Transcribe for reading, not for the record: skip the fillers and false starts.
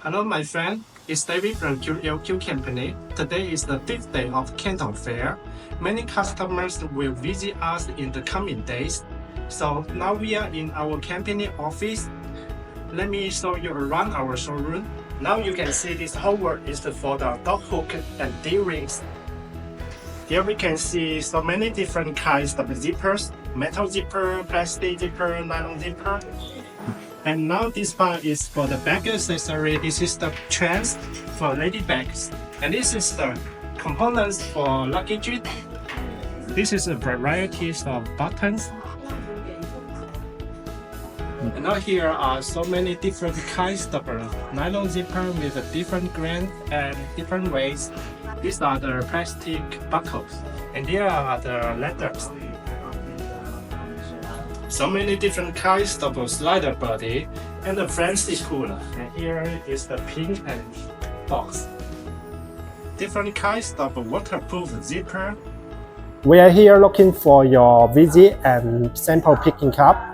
Hello, my friend. It's David from QLQ company. Today is the 5th day of Canton Fair. Many customers will visit us in the coming days. So now we are in our company office. Let me show you around our showroom. Now you can see this whole work is for the dog hook and D-rings. Here we can see so many different kinds of zippers, metal zipper, plastic zipper, nylon zipper. And now this part is for the bag accessory. This is the chains for lady bags. And this is the components for luggage. This is a variety of buttons. And now here are so many different kinds of nylon zipper with a different grain and different weights. These are the plastic buckles. And here are the leathers. So many different kinds of slider body and the fancy cooler. And here is the pink and box. Different kinds of waterproof zipper. We are here looking for your visit and sample picking up.